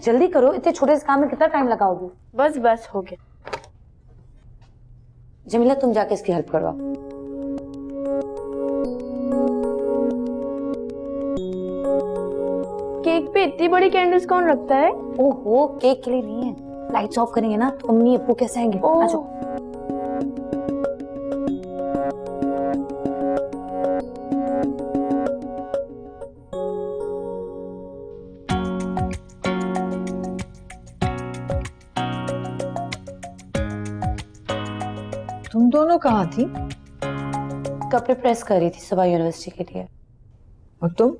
जल्दी करो, इतने छोटे से काम में कितना टाइम लगाओगी? बस बस हो गया। जमीला तुम जाके इसकी हेल्प करवाओ। केक पे इतनी बड़ी कैंडल्स कौन रखता है? ओहो, केक के लिए नहीं है, लाइट्स ऑफ करेंगे ना तो अम्मी अप्पू कैसे आएंगे? आ जाओ। तुम दोनों कहाँ थी? कपड़े प्रेस कर रही थी सुबह यूनिवर्सिटी के लिए। और तुम?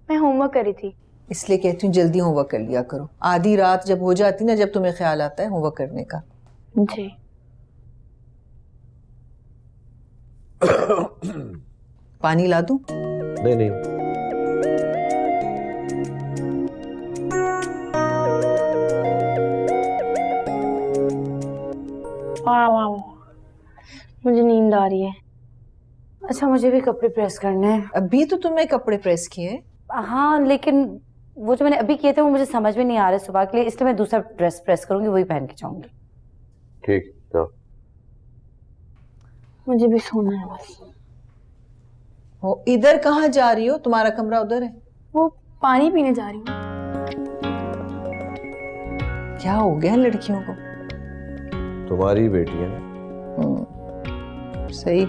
मैं होमवर्क कर रही थी। इसलिए कहती हूँ जल्दी होमवर्क कर लिया करो। आधी रात जब हो जाती ना, जब तुम्हें ख्याल आता है होमवर्क करने का। जी। पानी ला दूं? नहीं नहीं, मुझे नींद आ रही है। अच्छा, मुझे भी कपड़े प्रेस करने हैं। अभी तो तुमने कपड़े प्रेस किए। हाँ, लेकिन वो जो मैंने अभी किए थे वो मुझे समझ में नहीं आ रहे सुबह के लिए, इसलिए मैं दूसरा ड्रेस प्रेस करूंगी, वही पहन के जाऊंगी। ठीक तो मुझे भी सोना है बस। हो, इधर कहाँ जा रही हो? तुम्हारा कमरा उधर है। वो पानी पीने जा रही हूँ। क्या हो गया लड़कियों को? तुम्हारी बेटी है। सही।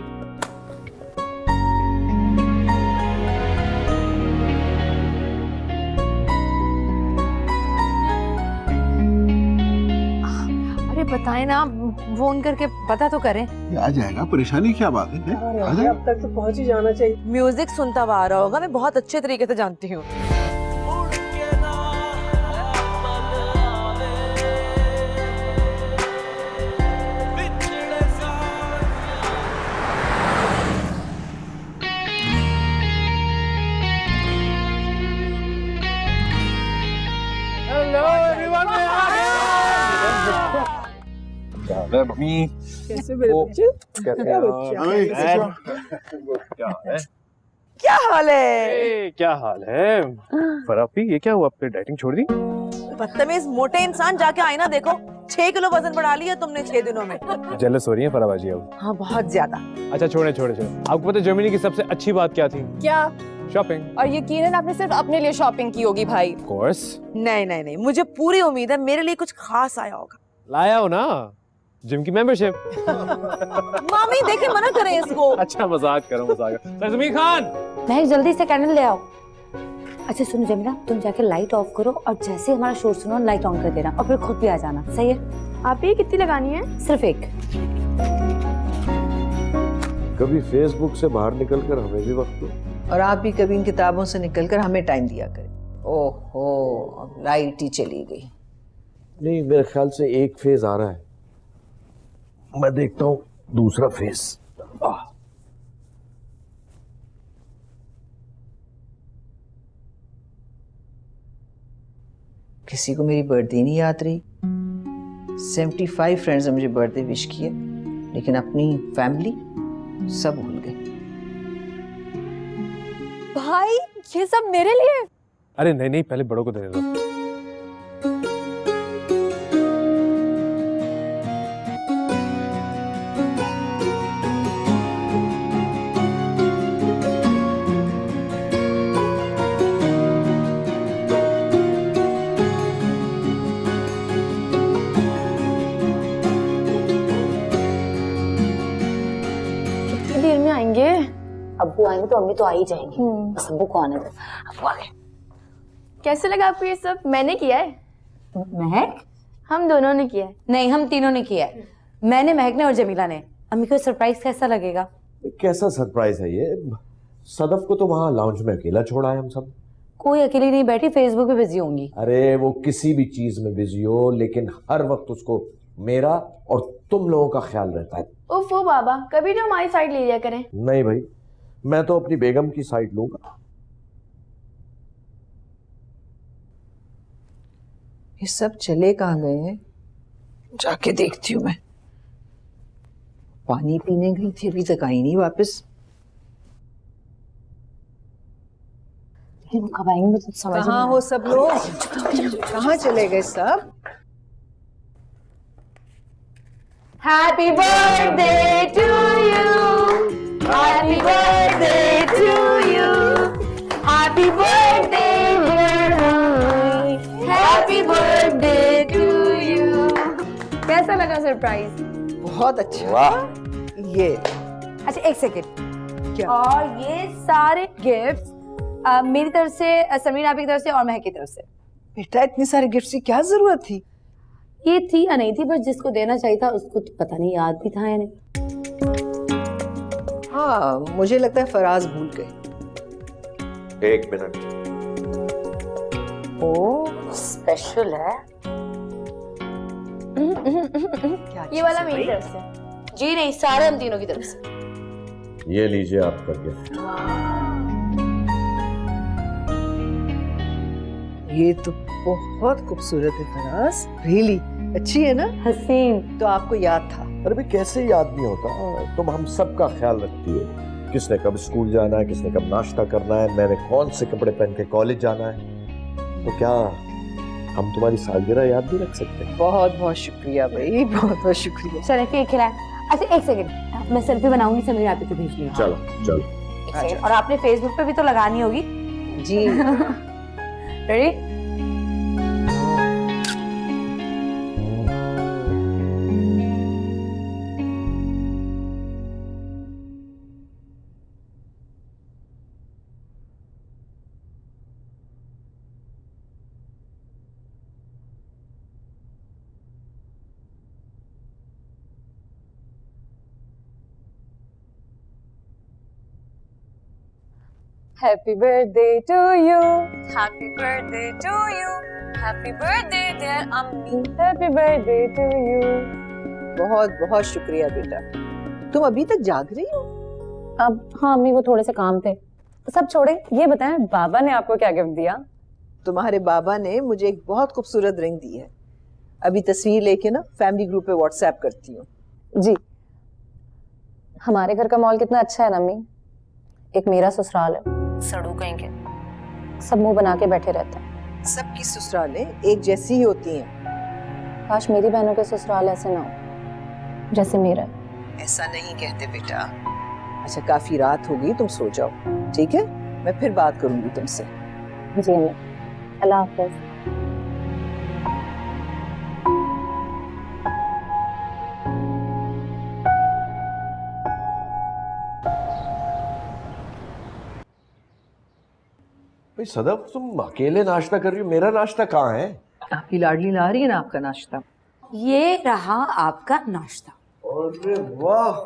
अरे बताएं ना, फोन करके पता तो करें। आ जाएगा, परेशानी क्या बात है? आ जाए। अब तक तो पहुंच ही जाना चाहिए। म्यूजिक सुनता हुआ आ रहा होगा, मैं बहुत अच्छे तरीके से जानती हूँ। कैसे मेरे बच्चे? क्या क्या हाल है? क्या हाल है फराफी? ये क्या हुआ, आपने डाइटिंग छोड़ दी? बदतमीज मोटे इंसान, जाके आईना देखो। 6 किलो वजन बढ़ा लिया तुमने 6 दिनों में। जेलस हो रही है फराबाजी अब? हाँ, बहुत ज्यादा। अच्छा छोड़े छोड़े छोड़े, आपको पता है जर्मनी की सबसे अच्छी बात क्या थी? क्या? शॉपिंग। और यकीनन आपने सिर्फ अपने लिए शॉपिंग की होगी भाई। Of course. नहीं नहीं नहीं, मुझे पूरी उम्मीद है मेरे लिए कुछ खास आया होगा। लाया हो ना, जिम की मेंबरशिप। मामी देखे, मना करें इसको। अच्छा मजाक करो मजाक। तज़मीर खान, महक जल्दी से कैंडल ले आओ। अच्छा सुनो जमीला, तुम जाके लाइट ऑफ करो और जैसे हमारा शोर सुनो लाइट ऑन कर देना और फिर खुद भी आ जाना, सही है? आप ये कितनी लगानी है? सिर्फ एक। कभी फेसबुक से बाहर निकलकर हमें भी वक्त दो। और आप भी कभी इन किताबों से निकलकर हमें टाइम दिया करें। ओहो, अब लाइट ही चली गई। नहीं, मेरे ख्याल से एक फेज आ रहा है, मैं देखता हूँ दूसरा फेज। किसी को मेरी बर्थडे नहीं याद रही। 75 फ्रेंड्स ने मुझे बर्थडे विश किए, लेकिन अपनी फैमिली सब भूल गए। भाई ये सब मेरे लिए? अरे नहीं नहीं, पहले बड़ों को देने दो। कितनी देर में आएंगे? अब्बू आएंगे तो अम्मी तो आ ही जाएंगी, बस अब्बू को आने दो। अब्बू आ गए। कैसे लगा आपको ये सब? मैंने किया है। महक? हम दोनों ने किया है। नहीं, हम तीनों ने किया है। मैंने, महक ने और जमीला ने। अम्मी को सरप्राइज कैसा लगेगा? कैसा सरप्राइज है ये? सदफ को तो वहां लाउंज में अकेला छोड़ा है हम सब। कोई अकेली नहीं बैठी, फेसबुक पे बिजी होंगी। अरे वो किसी भी चीज में बिजी हो, लेकिन हर वक्त उसको मेरा और तुम लोगों का ख्याल रहता है। उफ वो बाबा, कभी तो हमारी साइड ले लिया करें। नहीं भाई, मैं तो अपनी बेगम की साइड लूंगा। ये सब चले कहाँ गए हैं? जाके देखती हूँ मैं। पानी पीने गई थी, अभी तक आई नहीं वापस। नहीं वो कब आएंगे मुझे समझ कहाँ नहीं हो सब लोग? कहाँ चले गए सब? Happy birthday to you, happy birthday to you, happy birthday happy birthday to you. कैसा लगा सरप्राइज? बहुत अच्छा। वाह। ये अच्छा एक सेकेंड, क्या? और ये सारे गिफ्ट्स मेरी तरफ से, समीर आपकी तरफ से और महक की तरफ से। बेटा इतने सारे गिफ्ट की क्या जरूरत थी? ये थी या नहीं थी, बस जिसको देना चाहिए था उसको तो पता नहीं याद भी था या नहीं। हाँ मुझे लगता है फराज भूल गए। 1 मिनट। ओ स्पेशल है। क्या ये चीज़ वाला है मेरी भाई? तरफ से। जी नहीं, सारे हम तीनों की तरफ से। ये लीजिए आपका गिफ्ट। ये तो बहुत खूबसूरत है फराज, रियली अच्छी है ना? हसीन। तो आपको याद था? अरे भाई कैसे याद नहीं होता, तुम हम सबका ख्याल रखती हो। किसने कब स्कूल जाना है, किसने कब नाश्ता करना है, मैंने कौन से कपड़े पहन के कॉलेज जाना है। तो क्या हम तुम्हारी सालगिरह याद नहीं रख सकते? बहुत बहुत शुक्रिया भाई, बहुत बहुत शुक्रिया। शरीफी एक खिलाए। अच्छा एक सेकंड, मैं सेल्फी बनाऊंगी, समीर आप ही को भेज दूंगी। चलो चलो। एक सेकंड, और आपने फेसबुक पे भी तो लगानी होगी। जी ready? Happy birthday to you. Happy birthday to you. Happy birthday dear अम्मी. Happy birthday to you. बहुत बहुत शुक्रिया बेटा। तुम अभी तक जाग रही हो? अब हाँ अम्मी वो थोड़े से काम थे। सब छोड़े, ये बताएं बाबा ने आपको क्या गिफ्ट दिया? तुम्हारे बाबा ने मुझे एक बहुत खूबसूरत रिंग दी है। अभी तस्वीर लेके ना फैमिली ग्रुप पे व्हाट्सएप करती हूँ। जी। हमारे घर का मॉल कितना अच्छा है ना अम्मी। एक मेरा ससुराल है, सड़ू कहीं के, सब मुंह बना के बैठे रहते हैं। सबकी ससुरालें एक जैसी ही होती हैं। काश मेरी बहनों के ससुराल ऐसे ना हो जैसे मेरा है। ऐसा नहीं कहते बेटा। अच्छा काफी रात हो गई, तुम सो जाओ, ठीक है? मैं फिर बात करूंगी तुमसे। जी अम्मी, अल्लाह हाफ़िज़। भाई सदफ तुम अकेले नाश्ता कर रही हो, मेरा नाश्ता कहाँ है? आपकी लाडली ला रही है ना आपका नाश्ता। ये रहा आपका नाश्ता। अरे वाह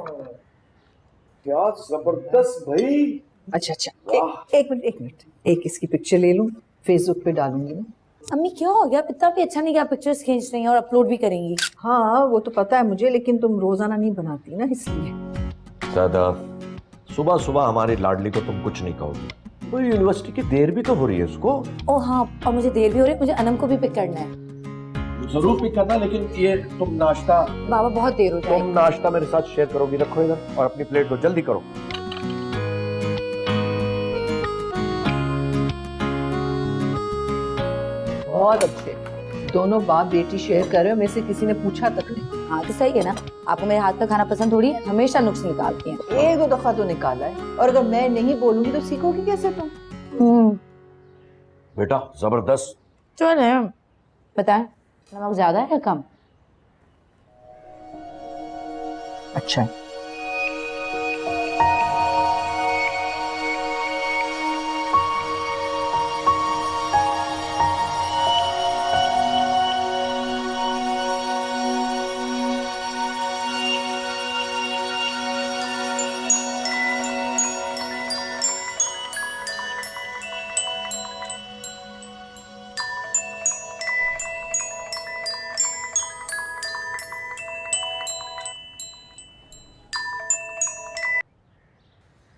क्या जबरदस्त भाई। अच्छा अच्छा एक मिनट, एक इसकी पिक्चर ले लूं, फेसबुक पे डालूंगी ना। अम्मी क्या हो गया, इतना भी अच्छा नहीं कि आप पिक्चर्स खींच रही हैं और अपलोड भी करेंगी। हाँ वो तो पता है मुझे, लेकिन तुम रोजाना नहीं बनाती ना इसलिए। सदफ सुबह सुबह हमारी लाडली को तुम कुछ नहीं कहोगी, तो यूनिवर्सिटी की देर भी तो हो रही है उसको। ओ हाँ, और मुझे देर भी हो रही है, मुझे अनम को भी पिक करना है। जरूर पिक करना, लेकिन ये तुम नाश्ता, बाबा बहुत देर हो तुम जाएगी। नाश्ता मेरे साथ शेयर करोगी, रखो इधर और अपनी प्लेट दो, जल्दी करो। बहुत अच्छे, दोनों बाप बेटी शेयर कर रहे हो, मेरे से किसी ने पूछा तक नहीं। हाँ तो सही है ना, आपको मेरे हाथ का खाना पसंद थोड़ी है, हमेशा नुक्स निकालती हैं। एक दो दफा तो निकाला है, और अगर मैं नहीं बोलूंगी तो सीखोगी कैसे तुम? बेटा जबरदस्त। चलो बताएं, नमक ज्यादा है या कम? अच्छा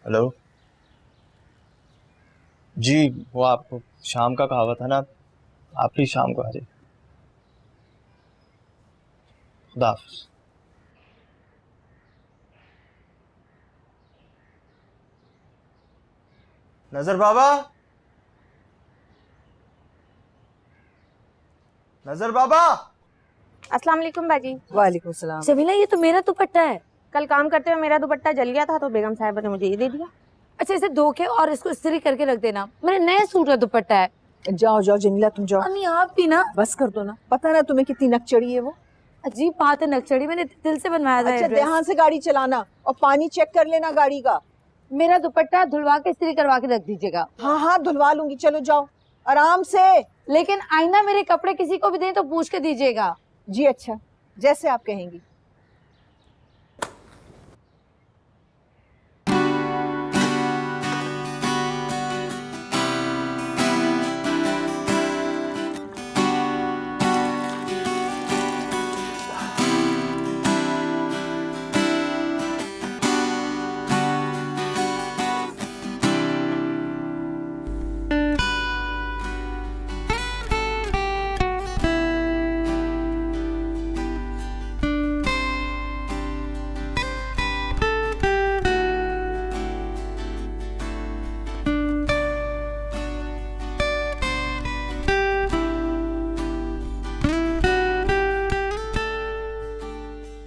हेलो जी, वो आपको शाम का कहा हुआ था ना, आप ही शाम को आ जाइए। खुदा हाफिज़। नजर बाबा, नजर बाबा। अस्सलाम वालेकुम बाजी। वालेकुम सलाम। जमीला ये तो मेरा दुपट्टा है। कल काम करते हुए मेरा दुपट्टा जल गया था तो बेगम साहिबा ने मुझे ये दे दिया। अच्छा इसे धो के और इसको इस्त्री करके रख देना, मेरे नए सूट का दुपट्टा है। जाओ जाओ जमीला तुम जाओ। अम्मी आप भी ना बस कर दो ना, पता ना तुम्हें कितनी नक चढ़ी है वो। अजीब बात है, नक्शड़ी मैंने दिल से बनवाया था। अच्छा ध्यान से गाड़ी चलाना और पानी चेक कर लेना गाड़ी का। मेरा दुपट्टा धुलवा के इस्त्री करवा के रख दीजिएगा। हाँ हाँ धुलवा लूंगी, चलो जाओ आराम से। लेकिन आईना मेरे कपड़े किसी को भी दें तो पूछ के दीजिएगा। जी अच्छा, जैसे आप कहेंगी।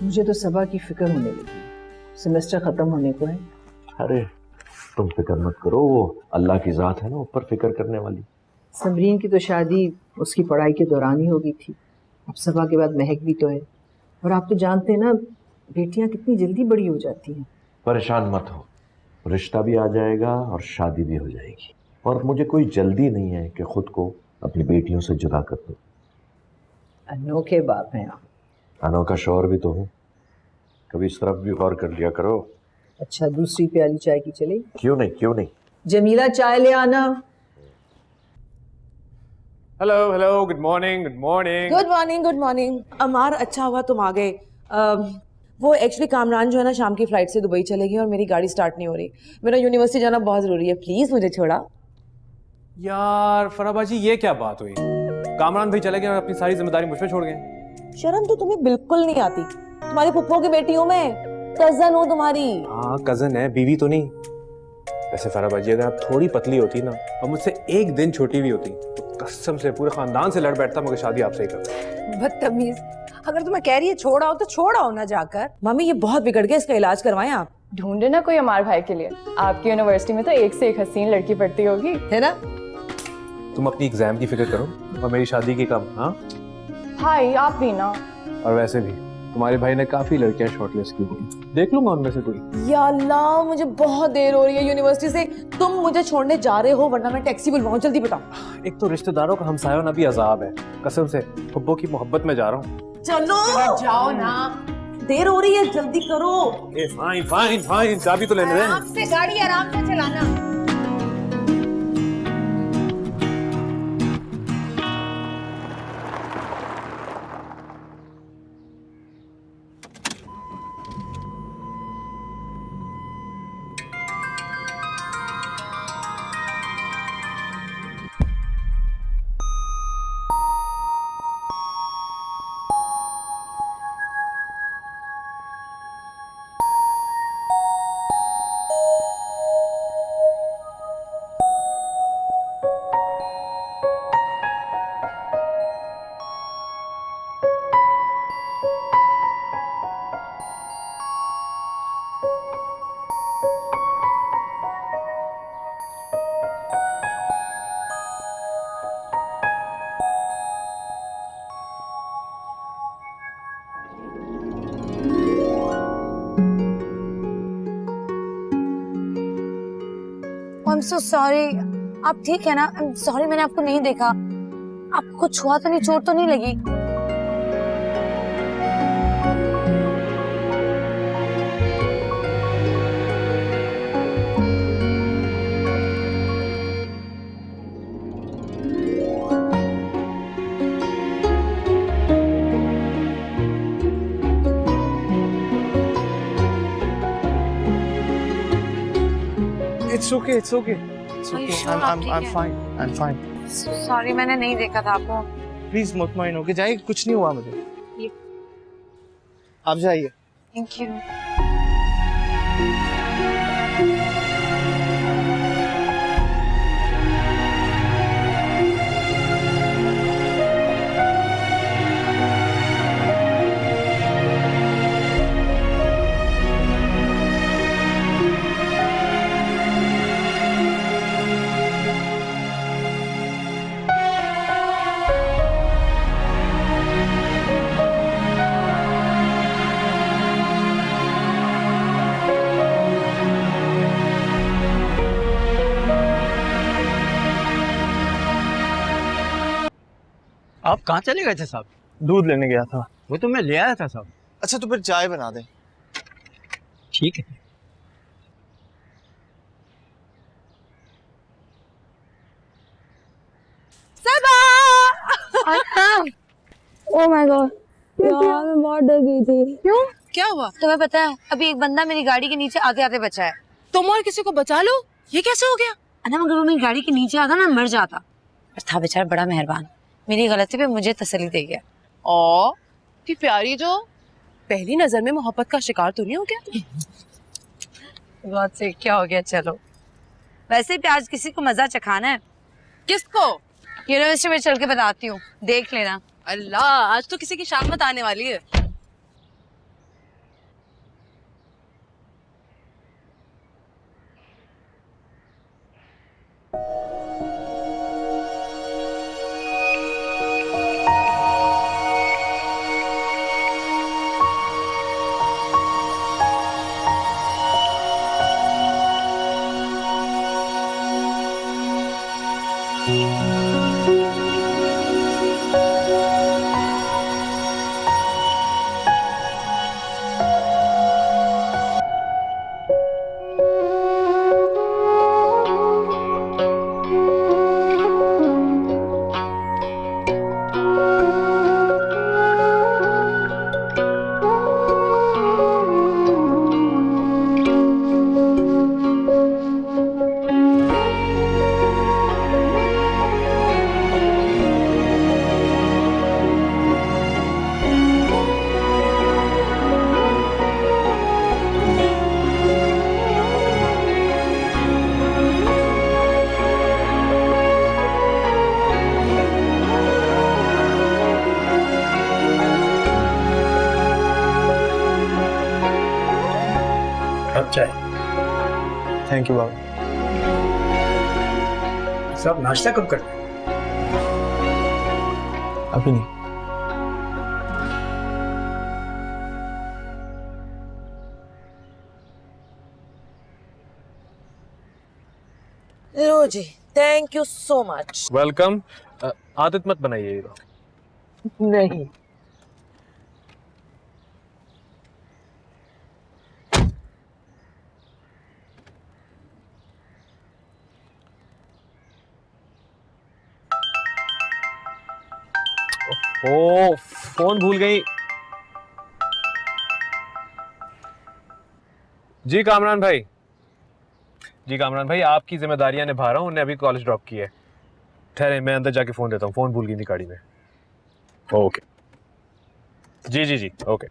मुझे तो सबा की फिक्र होने लगी, सेमेस्टर खत्म होने को है। अरे तुम फिक्र मत करो, वो अल्लाह की जात है ना ऊपर फिक्र करने वाली। समरीन की तो शादी उसकी पढ़ाई के दौरान ही हो गई थी, अब सबा के बाद महक भी तो है। और आप तो जानते हैं ना बेटियां कितनी जल्दी बड़ी हो जाती हैं। परेशान मत हो, रिश्ता भी आ जाएगा और शादी भी हो जाएगी। और मुझे कोई जल्दी नहीं है कि खुद को अपनी बेटियों से जुदा कर दूं। अनोखे बाप हैं आप। अनोखा शौहर भी तो हूँ, कभी इस तरफ भी गौर कर लिया करो। अच्छा दूसरी प्याली चाय की चले? क्यों नहीं क्यों नहीं। जमीला चाय ले आना। Hello hello, good morning good morning. Good morning good morning. अमार अच्छा हुआ तुम आ गए। वो एक्चुअली कामरान जो है ना शाम की फ्लाइट से दुबई चलेगी और मेरी गाड़ी स्टार्ट नहीं हो रही। मेरा यूनिवर्सिटी जाना बहुत जरूरी है, प्लीज मुझे छोड़ा। यार फराबाजी ये क्या बात हुई? कामरान भाई चले गए और अपनी सारी जिम्मेदारी मुझ पे छोड़ गए। शर्म तो तुम्हें बिल्कुल नहीं आती। तुम्हारी पुप्पो की बेटी हूँ मैं, कजन हूँ तुम्हारी। हाँ कजन है, बीवी तो नहीं। वैसे फराबाजी अगर आप थोड़ी पतली होती ना और मुझसे एक दिन छोटी भी होती तो कसम से पूरे खानदान से लड़ बैठता, मगर शादी आपसे ही करता। बदतमीज, अगर तुम्हें कह रही है छोड़ आओ तो छोड़ आओ ना जाकर। मम्मी ये बहुत बिगड़ गया, इसका इलाज करवाएं आप। ढूंढे ना कोई अमार भाई के लिए, आपकी यूनिवर्सिटी में तो एक से एक हसीन लड़की पढ़ती होगी, है ना? तुम अपनी एग्जाम की फिक्र करो और मेरी शादी की कम। हाँ भाई आप भी ना। और वैसे भी तुम्हारे भाई ने काफी लड़कियां शॉर्टलिस्ट की हुई, देख लूंगा उनमें से कोई। या अल्लाह मुझे बहुत देर हो रही है यूनिवर्सिटी से, तुम मुझे छोड़ने जा रहे हो वरना मैं टैक्सी बुलवाऊं, जल्दी बताओ। एक तो रिश्तेदारों का हमसायों ना भी अजाब है, कसम से हुब्बो की मोहब्बत में जा रहा हूँ। चलो जाओ ना, देर हो रही है, जल्दी करो। फाइन फाइन फाइन, चाबी तो लेने दे। आराम से गाड़ी आराम से चलाना। I'm so sorry। आप ठीक है ना? I'm sorry मैंने आपको नहीं देखा। आपको कुछ हुआ तो नहीं, चोट तो नहीं लगी? It's okay, it's okay. It's Are you okay. sure आप ठीक I'm हैं? fine. I'm fine. सॉरी मैंने नहीं देखा था आपको। प्लीज मुतमईन होके जाइए, कुछ नहीं हुआ मुझे। ये- आप जाइए। Thank you. आप कहाँ चले गए थे साहब? दूध लेने गया था। वो तो मैं ले आया था साहब। अच्छा तो फिर चाय बना दे। ठीक है। ओह माय गॉड यार, मैं बहुत डर गई थी। क्यों? क्या हुआ? तुम्हें पता है अभी एक बंदा मेरी गाड़ी के नीचे आते आते बचा है। तुम और किसी को बचा लो, ये कैसे हो गया? अना मगर वो मेरी गाड़ी के नीचे आता ना मर जाता, पर था बेचारा बड़ा मेहरबान, मेरी गलती पे मुझे तसल्ली दे गया। ओ कि प्यारी जो पहली नजर में मोहब्बत का शिकार तो नहीं हो गया? बहुत से क्या हो गया, चलो वैसे भी आज किसी को मजा चखाना है। किसको? यूनिवर्सिटी में चल के बताती हूँ, देख लेना। अल्लाह, आज तो किसी की शामत आने वाली है। चाय। थैंक यू बाबा। साहब नाश्ता कब करते हैं? अभी नहीं। लो जी, thank you so much. Welcome. आदत मत बनाइएगा। नहीं। ओ फोन भूल गई। जी कामरान भाई, आपकी जिम्मेदारियां निभा रहा हूँ। उन्हें अभी कॉलेज ड्रॉप की है। ठहरे, मैं अंदर जाके फोन देता हूँ। फोन भूल गई थी गाड़ी में। ओके जी ओके।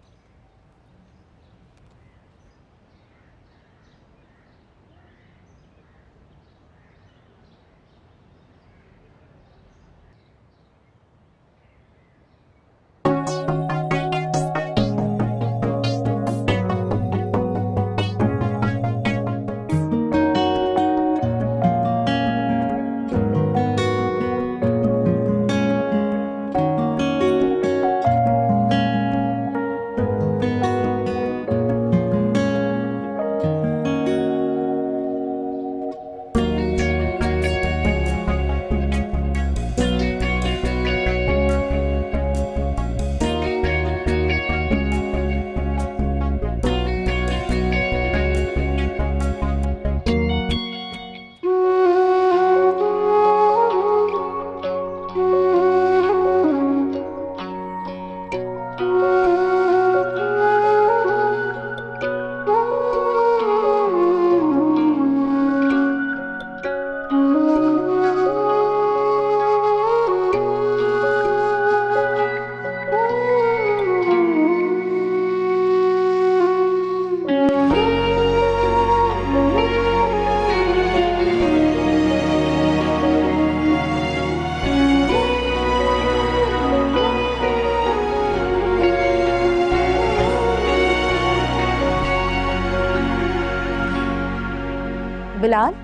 बिलाल,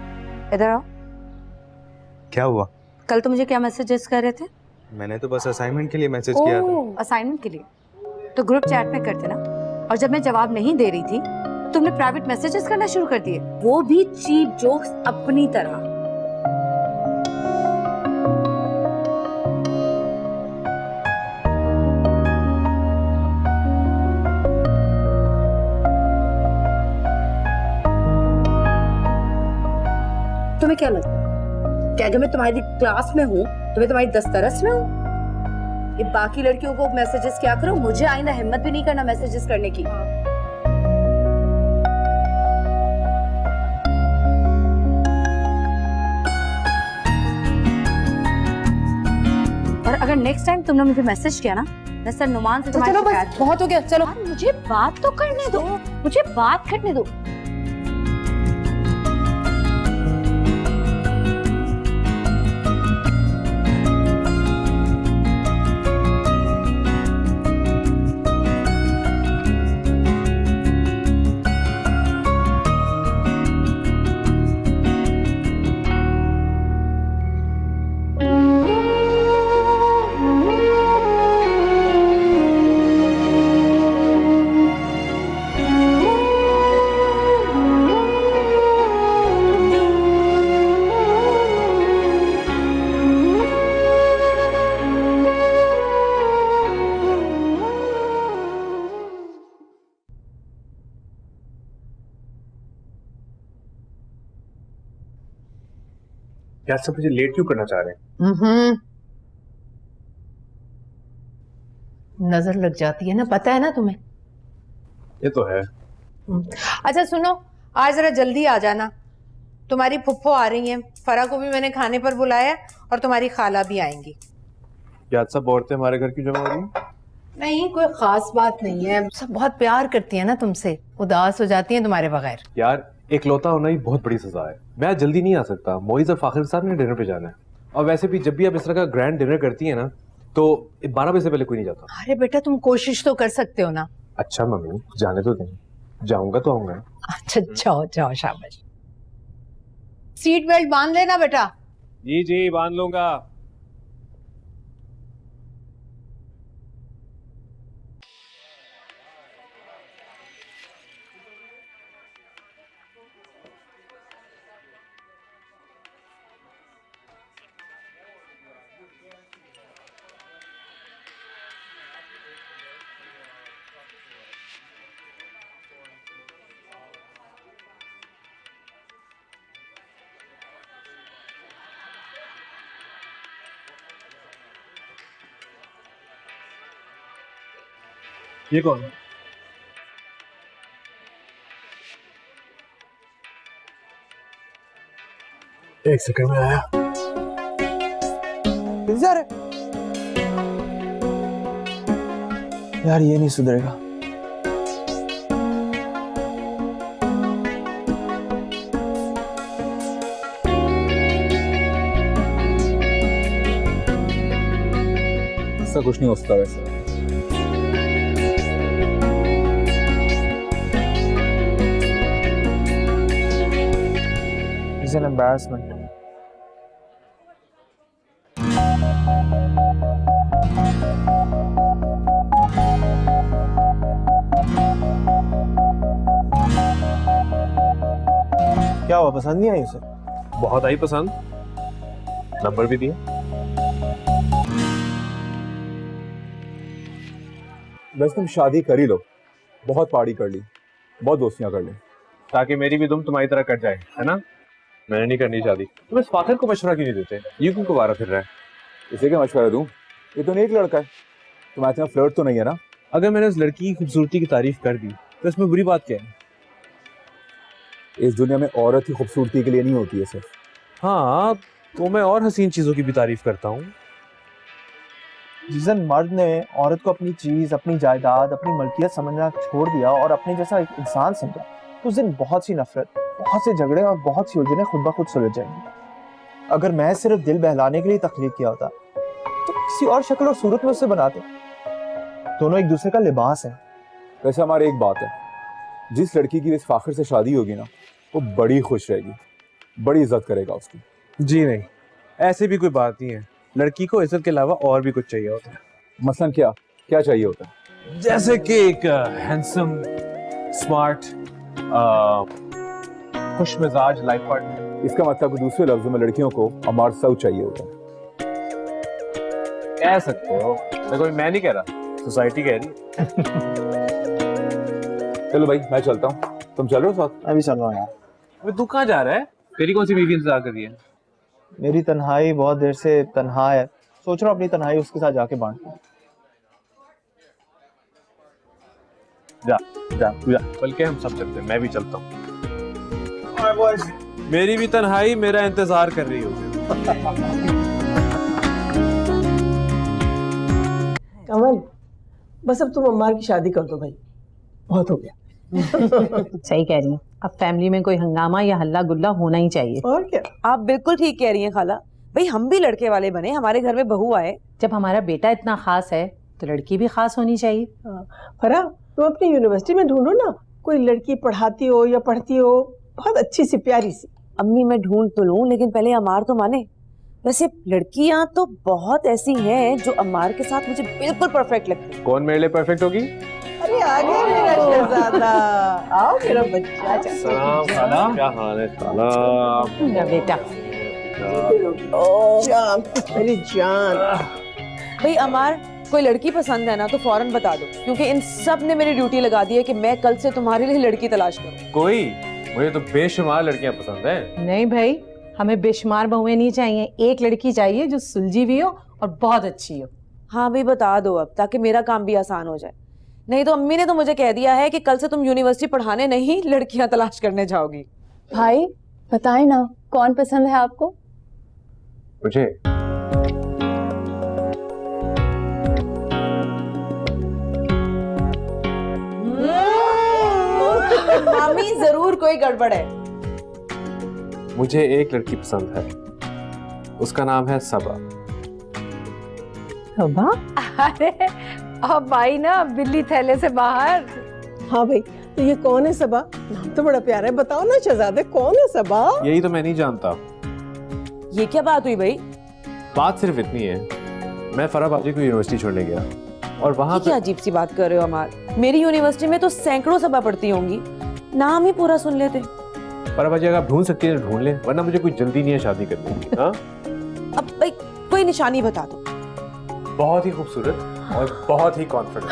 इधर आओ। क्या हुआ? कल तो मुझे क्या मैसेजेस कर रहे थे? मैंने तो बस असाइनमेंट के लिए मैसेज किया था। असाइनमेंट के लिए तो ग्रुप चैट में करते ना, और जब मैं जवाब नहीं दे रही थी तुमने प्राइवेट मैसेजेस करना शुरू कर दिए, वो भी चीप जोक्स अपनी तरह। तुम्हें क्या लगता है कि अगर मैं तुम्हारी क्लास में हूँ तो मैं तुम्हारी दस्तरस में हूँ? ये बाकी लड़कियों को मैसेजेस क्या करो, मुझे आईना हिम्मत भी नहीं करना मैसेजेस करने की। और अगर नेक्स्ट टाइम तुमने मुझे मैसेज किया ना, मैं सर नुमान से तुम्हारी चलो बस शिकायत बहुत हो गया, चलो। यार, मुझे बात तो करने दो, मुझे बात करने दो। यार सब मुझे लेट क्यों करना चाह रहे हैं? नजर लग जाती है ना, पता है ना तुम्हें। ये तो है। अच्छा सुनो, आज जरा जल्दी आ जाना, तुम्हारी फुफ्फो आ रही हैं, फरा को भी मैंने खाने पर बुलाया और तुम्हारी खाला भी आएंगी। यार सब औरतें हमारे घर की जमा हो रही हैं? नहीं, कोई खास बात नहीं है, सब बहुत प्यार करती है ना तुमसे, उदास हो जाती हैं तुम्हारे बगैर। यार एकलौता होना ही बहुत बड़ी सजा है। मैं आज जल्दी नहीं आ सकता, मोइज और फाखिर साहब ने डिनर पे जाना है। और वैसे भी जब भी आप इस तरह का ग्रैंड डिनर करती है ना, तो 12 बजे से पहले कोई नहीं जाता। अरे बेटा तुम कोशिश तो कर सकते हो ना। अच्छा मम्मी जाने तो दें, जाऊंगा तो आऊंगा। अच्छा जाओ जाओ, शाबाश। सीट बेल्ट बांध लेना बेटा। जी जी बांध लूंगा। ये कौन है? एक सेकंड में आया। यार ये नहीं सुधरेगा। ऐसा कुछ नहीं हो सकता वैसे। It's an embarrassment. क्या हुआ, पसंद नहीं आई उसे? बहुत आई पसंद, नंबर भी दिया। बस तुम शादी कर ही लो, बहुत पार्टी कर ली, बहुत दोस्तियां कर ली, ताकि मेरी भी दुम तुम्हारी तरह कट जाए, है ना? मैंने नहीं करनी शादी। तुम इस फाखिर को मशवरा क्यों नहीं देते? ये क्यों कुवारा फिर रहा है? इसे क्या मशवरा दूं? ये तो नेक लड़का है, तुम्हारे इतना फ्लर्ट तो नहीं है ना? अगर मैंने उस लड़की की खूबसूरती की तारीफ कर दी तो इसमें बुरी बात क्या है? इस दुनिया में औरत की खूबसूरती के लिए नहीं होती है सिर्फ। हाँ तो मैं और हसीन चीजों की भी तारीफ करता हूँ। जिस दिन मर्द ने औरत को अपनी चीज, अपनी जायदाद, अपनी मलकियत समझना छोड़ दिया और अपने जैसा एक इंसान समझा, तो उस दिन बहुत सी नफरत, बहुत से झगड़े और बहुत सी उलझनें खुद ब खुद सुलझ जाएंगी। अगर मैं सिर्फ दिल बहलाने के लिए तख्लीक किया होता तो किसी और शक्ल और सूरत में उससे बनाते। दोनों एक दूसरे का लिबास है। वैसे हमारी एक बात है, जिस लड़की की इस फाखिर से शादी होगी ना, वो बड़ी खुश रहेगी, बड़ी इज्जत करेगा उसकी। जी नहीं, ऐसे भी कोई बात नहीं है। लड़की को इज्जत के अलावा और भी कुछ चाहिए होता है। मसलन क्या क्या चाहिए होता है? जैसे कि एक हैंडसम, स्मार्ट, खुश मिजाज लाइफ पार्टनर। इसका मतलब दूसरे लफ्जों में लड़कियों को अमार सऊ चाहिए होता है। कह सकते हो, देखो मैं नहीं कह रहा, सोसाइटी कह रही है। चलो भाई मैं चलता हूँ, तुम चल रहे हो साथ? मैं भी चल रहा हूँ यार। अबे तू कहाँ जा रहा है? तेरी कौन सी बीवी इंतजार कर रही है? मेरी तन्हाई बहुत देर से तन्हा है, सोच रहा हूँ अपनी तन्हाई उसके साथ जाके बांट दूं। जा जा तू जा। बल्कि हम सब चलते हैं, मैं भी चलता हूँ। मेरी भी तन्हाई मेरा इंतजार कर रही होगी। कमल, बस अब तुम अम्मार की शादी कर दो भाई, बहुत हो गया। सही कह रही हैं, अब फैमिली में कोई हंगामा या हल्ला गुल्ला होना ही चाहिए। और क्या। आप बिल्कुल ठीक कह रही हैं खाला। भाई हम भी लड़के वाले बने, हमारे घर में बहू आए। जब हमारा बेटा इतना खास है तो लड़की भी खास होनी चाहिए। फरा, तुम अपनी यूनिवर्सिटी में ढूंढो ना, कोई लड़की पढ़ाती हो या पढ़ती हो, बहुत अच्छी सी प्यारी सी। अम्मी मैं ढूंढ तो लूं, लेकिन पहले अम्मार तो माने। वैसे लड़कियां तो बहुत ऐसी हैं जो अम्मार के साथ मुझे बिल्कुल परफेक्ट लगती है। कौन मेरे लिए परफेक्ट होगी? अरे आ गया मेरा शहजादा, आओ मेरा बच्चा। सलाम खाला, क्या हाल है खाला? मेरा बेटा। ओ जान, मेरी जान। भाई अम्मार, कोई लड़की पसंद है ना तो फौरन बता दो, क्योंकि इन सब ने मेरी ड्यूटी लगा दी है कि मैं कल से तुम्हारे लिए लड़की तलाश करूं। कोई? मुझे तो बेशुमार लड़कियां पसंद है। नहीं भाई, हमें बेशुमार बहुएं नहीं चाहिए, एक लड़की चाहिए जो सुलझी भी हो और बहुत अच्छी हो। हाँ भाई बता दो अब, ताकि मेरा काम भी आसान हो जाए। नहीं तो अम्मी ने तो मुझे कह दिया है कि कल से तुम यूनिवर्सिटी पढ़ाने नहीं, लड़कियां तलाश करने जाओगी। भाई बताएं ना, कौन पसंद है आपको? मुझे मामी जरूर कोई गड़बड़ है। मुझे एक लड़की पसंद है, उसका नाम है सबा। सबा? अरे अब भाई ना बिल्ली थैले से बाहर। हाँ भाई, तो ये कौन है सबा? नाम तो बड़ा प्यारा है, बताओ ना शहजादे, कौन है सबा? यही तो मैं नहीं जानता। ये क्या बात हुई भाई? बात सिर्फ इतनी है, मैं फराबाजी को यूनिवर्सिटी छोड़ने गया और वहां क्या अजीब सी बात कर रहे हो अमार? मेरी यूनिवर्सिटी में तो सैकड़ों सबा पढ़ती होंगी, नाम ही पूरा सुन लेते। फराबाजी अगर आप ढूंढ सकती है तो ढूंढ ले, वरना मुझे कोई जल्दी नहीं है शादी करने की। हाँ? अब भाई कोई निशानी बता दो। बहुत ही खूबसूरत और बहुत ही कॉन्फिडेंट।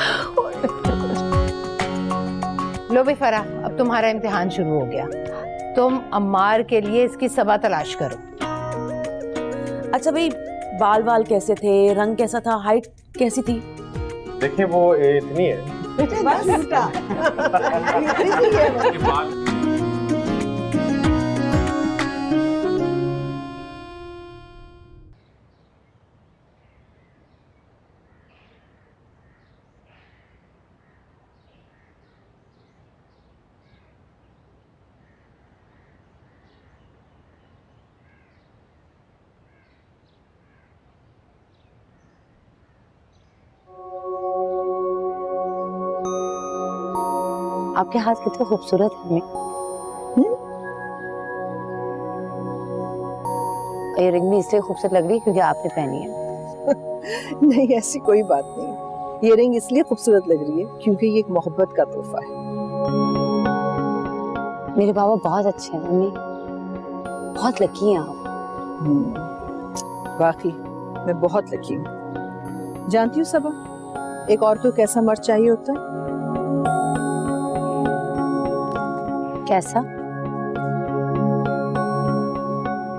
लो भी फरा, अब तुम्हारा इम्तिहान शुरू हो गया। तुम अम्मार के लिए इसकी सबा तलाश करो। अच्छा भाई, बाल बाल कैसे थे, रंग कैसा था, हाइट कैसी थी? देखिए वो इतनी है। बस आपके हाथ कितने खूबसूरत हैं। ये रिंग भी इसलिए खूबसूरत लग रही है क्योंकि आपने पहनी है। नहीं, ऐसी कोई बात नहीं। ये रिंग इसलिए खूबसूरत लग रही है क्योंकि ये एक मोहब्बत का तोहफा है। मेरे बाबा बहुत अच्छे हैं मम्मी, बहुत लकी हैं आप। वाकई मैं बहुत लकी हूँ। जानती हूँ सबा, एक औरत को कैसा मर्द चाहिए होता है? कैसा?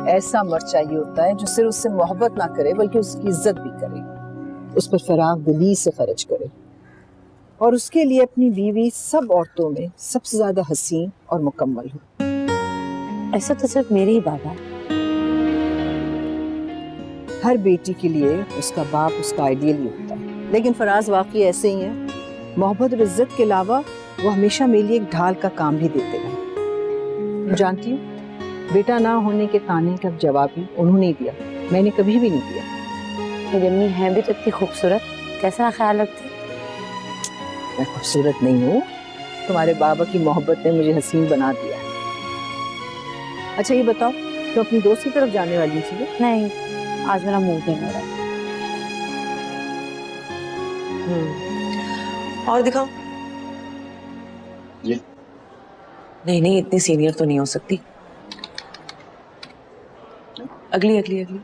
ऐसा मर्द चाहिए होता है जो सिर्फ उससे मोहब्बत ना करे बल्कि उसकी इज्जत भी करे, उस पर फराग दिली से खर्च करे और उसके लिए अपनी बीवी सब औरतों में सबसे ज्यादा हसीन और मुकम्मल हो। ऐसा तो सिर्फ मेरे ही बाबा है। हर बेटी के लिए उसका बाप उसका आइडियल ही होता है, लेकिन फराज वाकई ऐसे ही है। मोहब्बत और इज्जत के अलावा वो हमेशा मेरे लिए एक ढाल का काम भी देते रहे। जानती हूँ, बेटा ना होने के ताने का जवाब भी उन्होंने ही दिया, मैंने कभी भी नहीं दिया। मेरी अम्मी हैं भी तो इतनी खूबसूरत, कैसा ख्याल रखती? मैं खूबसूरत नहीं हूँ, तुम्हारे बाबा की मोहब्बत ने मुझे हसीन बना दिया है। अच्छा ये बताओ, तो अपनी दोस्त की तरफ जाने वाली थी? नहीं, आज मेरा मूड नहीं हो रहा। और दिखाओ। जी। नहीं नहीं, इतनी सीनियर तो नहीं हो सकती। अगली अगली अगली।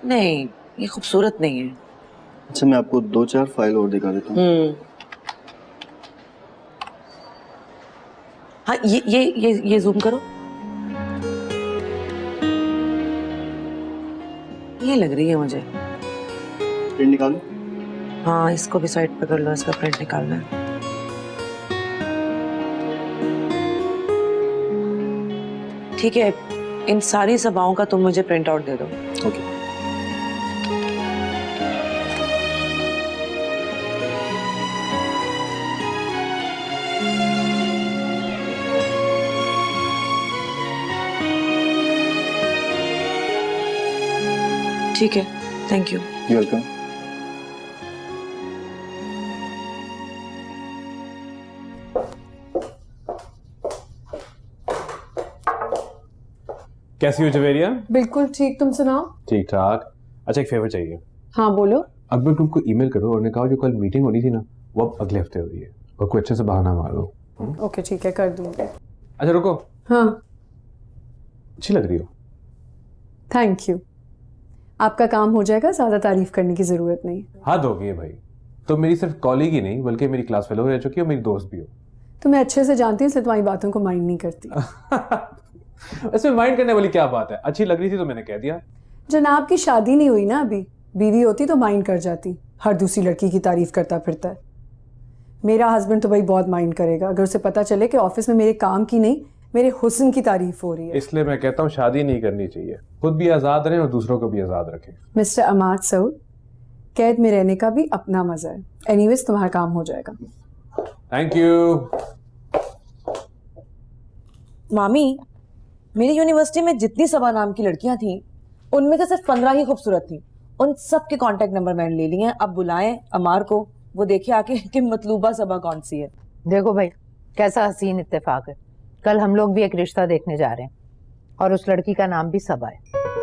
नहीं, ये खूबसूरत नहीं है। अच्छा, मैं आपको 2-4 फाइल और दिखा देता हूँ। हाँ ये जूम करो, ये लग रही है मुझे। प्रिंट निकालो। हाँ इसको भी साइड पे कर लो, इसका प्रिंट निकालना है। ठीक है, इन सारी सभाओं का तुम मुझे प्रिंट आउट दे दो। ओके। ठीक है, थैंक यू। वेलकम। कैसी हो जवेरिया? बिल्कुल ठीक, तुम सुनाओ। ठीक ठाक। अच्छा एक फेवर चाहिए। हाँ बोलो। अकबर ग्रुप को ईमेल करो और उन्हें कहा जो कल मीटिंग होनी थी ना वो अब अगले हफ्ते हो रही है और कोई अच्छे से बहाना मार दो। ओके ठीक है, कर दूंगी। अच्छा रुको। हाँ अच्छी लग रही हो। Thank you. आपका काम हो जाएगा, ज़्यादा तारीफ करने की ज़रूरत नहीं। हद हो गई है भाई, तो मेरी सिर्फ कॉलीग ही नहीं बल्कि मेरी क्लास फेलो रह चुकी हो, मेरी दोस्त भी हो। तो मैं अच्छे से जानती हूँ, इसलिए तुम्हारी बातों को माइंड नहीं करती। इसमें माइंड करने वाली क्या बात है, अच्छी लग रही थी तो मैंने कह दिया। जनाब की शादी नहीं हुई ना अभी, बीवी होती तो माइंड कर जाती। हर दूसरी लड़की की तारीफ करता फिरता है। मेरा हस्बैंड तो भाई बहुत माइंड करेगा अगर उसे पता चले कि ऑफिस में मेरे काम की नहीं मेरे हुस्न की तारीफ हो रही है। इसलिए मैं कहता हूँ शादी नहीं करनी चाहिए, खुद भी आजाद रहें और दूसरों को भी आजाद रखें। मिस्टर अमाद सऊद, कैद में रहने का भी अपना मजा है। एनीवेज तुम्हारा काम हो जाएगा। Thank you. मामी, मेरी यूनिवर्सिटी में जितनी सबा नाम की लड़कियां थी उनमें से सिर्फ 15 ही खूबसूरत थी। उन सब के कांटेक्ट नंबर मैंने ले लिए हैं। अब बुलाएं अमार को, वो देखे आके कि मतलूबा सबा कौन सी है। देखो भाई कैसा हसीन इत्तेफाक है, कल हम लोग भी एक रिश्ता देखने जा रहे हैं और उस लड़की का नाम भी सबा है।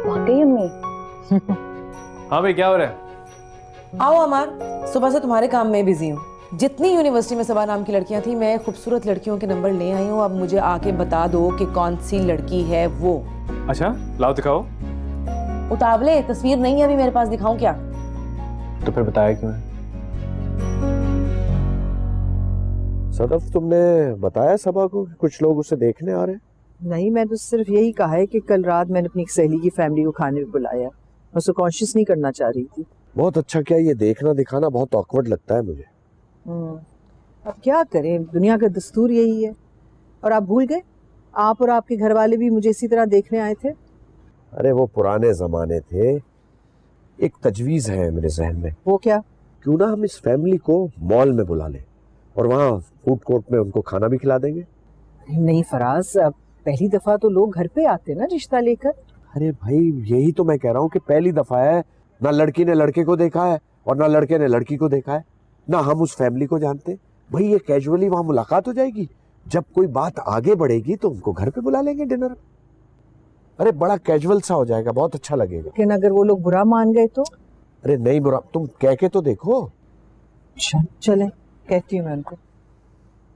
वाकई अम्मी? हाँ भाई क्या हो रहा है? आओ अमार, सुबह से तुम्हारे काम में बिजी हूँ। जितनी यूनिवर्सिटी में सबा नाम की लड़कियां थी मैं खूबसूरत लड़कियों के नंबर ले आई हूँ। अब मुझे आके बता दो कि कौन सी लड़की है वो। अच्छा लाओ दिखाओ। उतावले, तस्वीर नहीं है अभी मेरे पास, दिखाऊं क्या? तो फिर बताया क्यों है? सदफ तुमने बताया सबा को कि कुछ लोग उसे देखने आ रहे हैं? नहीं, मैं तो सिर्फ यही कहा है कि कल रात मैंने अपनी एक सहेली की फैमिली को खाने में बुलाया। मैं उसे कॉन्शियस नहीं करना चाह रही थी। बहुत अच्छा किया, ये देखना दिखाना बहुत ऑकवर्ड लगता है मुझे। अब क्या करें, दुनिया का दस्तूर यही है। और आप भूल गए, आप और आपके घर वाले भी मुझे इसी तरह देखने आए थे। अरे वो पुराने जमाने थे। एक तजवीज है मेरे जहन में। वो क्या? क्यों ना हम इस फैमिली को मॉल में बुला लें और वहाँ फूड कोर्ट में उनको खाना भी खिला देंगे। नहीं फराज, अब पहली दफा तो लोग घर पे आते ना रिश्ता लेकर। अरे भाई यही तो मैं कह रहा हूँ कि पहली दफा है, ना लड़की ने लड़के को देखा है और ना लड़के ने लड़की को देखा है, ना हम उस फैमिली को जानते। भाई ये कैजुअली वहाँ मुलाकात हो जाएगी, जब कोई बात आगे बढ़ेगी तो उनको घर पे बुला लेंगे डिनर। अरे बड़ा कैजुअल सा हो जाएगा, बहुत अच्छा लगेगा। लेकिन अगर वो लोग बुरा मान गए तो? अरे नहीं बुरा, तुम कह के तो देखो। चले कहती हूँ मैं उनको।